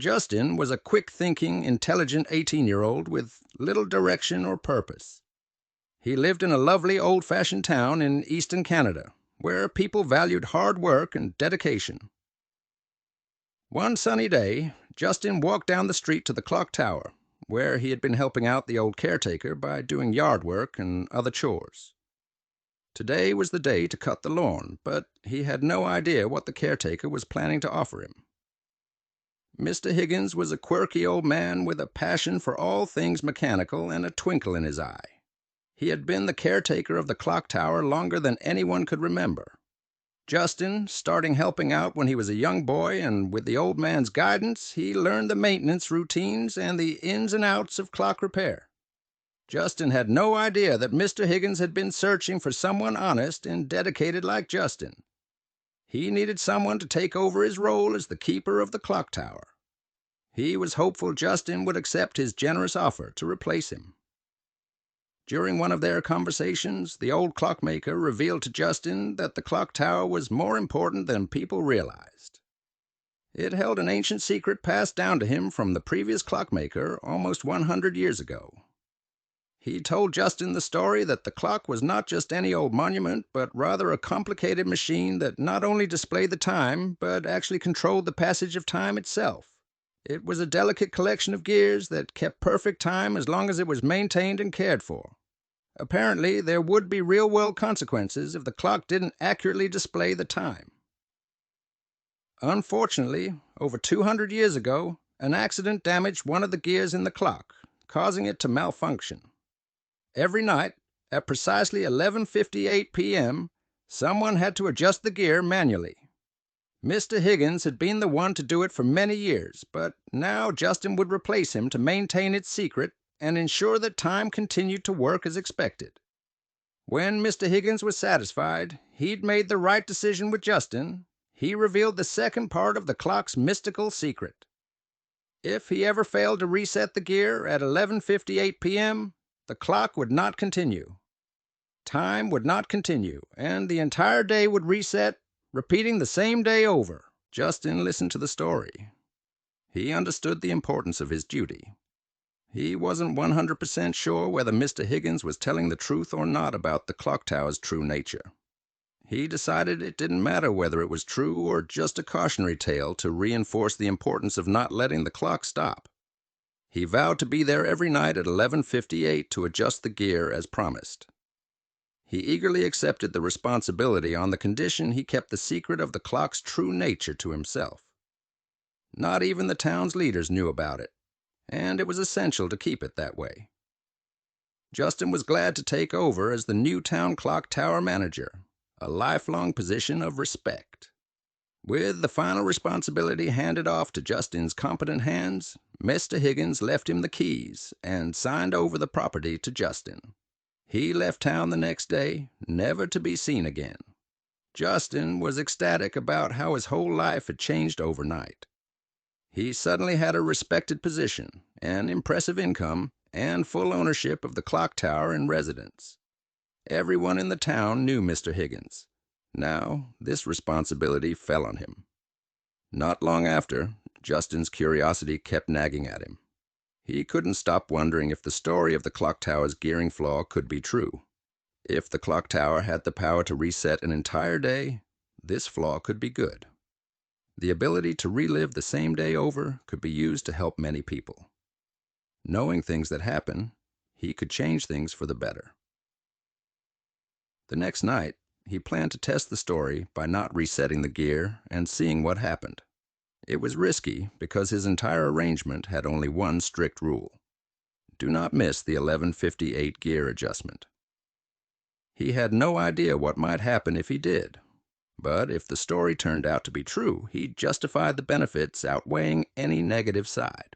Justin was a quick-thinking, intelligent 18-year-old with little direction or purpose. He lived in a lovely old-fashioned town in eastern Canada, where people valued hard work and dedication. One sunny day, Justin walked down the street to the clock tower, where he had been helping out the old caretaker by doing yard work and other chores. Today was the day to cut the lawn, but he had no idea what the caretaker was planning to offer him. Mr. Higgins was a quirky old man with a passion for all things mechanical and a twinkle in his eye. He had been the caretaker of the clock tower longer than anyone could remember. Justin, starting helping out when he was a young boy, and with the old man's guidance, he learned the maintenance routines and the ins and outs of clock repair. Justin had no idea that Mr. Higgins had been searching for someone honest and dedicated like Justin. He needed someone to take over his role as the keeper of the clock tower. He was hopeful Justin would accept his generous offer to replace him. During one of their conversations, the old clockmaker revealed to Justin that the clock tower was more important than people realized. It held an ancient secret passed down to him from the previous clockmaker almost 100 years ago. He told Justin the story that the clock was not just any old monument, but rather a complicated machine that not only displayed the time, but actually controlled the passage of time itself. It was a delicate collection of gears that kept perfect time as long as it was maintained and cared for. Apparently, there would be real-world consequences if the clock didn't accurately display the time. Unfortunately, over 200 years ago, an accident damaged one of the gears in the clock, causing it to malfunction. Every night, at precisely 11:58 p.m., someone had to adjust the gear manually. Mr. Higgins had been the one to do it for many years, but now Justin would replace him to maintain its secret and ensure that time continued to work as expected. When Mr. Higgins was satisfied he'd made the right decision with Justin, he revealed the second part of the clock's mystical secret. If he ever failed to reset the gear at 11:58 p.m., the clock would not continue. Time would not continue, and the entire day would reset, repeating the same day over. Justin listened to the story. He understood the importance of his duty. He wasn't 100% sure whether Mr. Higgins was telling the truth or not about the clock tower's true nature. He decided it didn't matter whether it was true or just a cautionary tale to reinforce the importance of not letting the clock stop. He vowed to be there every night at 11:58 to adjust the gear as promised. He eagerly accepted the responsibility on the condition he kept the secret of the clock's true nature to himself. Not even the town's leaders knew about it, and it was essential to keep it that way. Justin was glad to take over as the new town clock tower manager, a lifelong position of respect. With the final responsibility handed off to Justin's competent hands, Mr. Higgins left him the keys and signed over the property to Justin. He left town the next day, never to be seen again. Justin was ecstatic about how his whole life had changed overnight. He suddenly had a respected position, an impressive income, and full ownership of the clock tower and residence. Everyone in the town knew Mr. Higgins. Now, this responsibility fell on him. Not long after, Justin's curiosity kept nagging at him. He couldn't stop wondering if the story of the clock tower's gearing flaw could be true. If the clock tower had the power to reset an entire day, this flaw could be good. The ability to relive the same day over could be used to help many people. Knowing things that happen, he could change things for the better. The next night, he planned to test the story by not resetting the gear and seeing what happened. It was risky because his entire arrangement had only one strict rule: do not miss the 11:58 gear adjustment. He had no idea what might happen if he did, but if the story turned out to be true, he justified the benefits outweighing any negative side.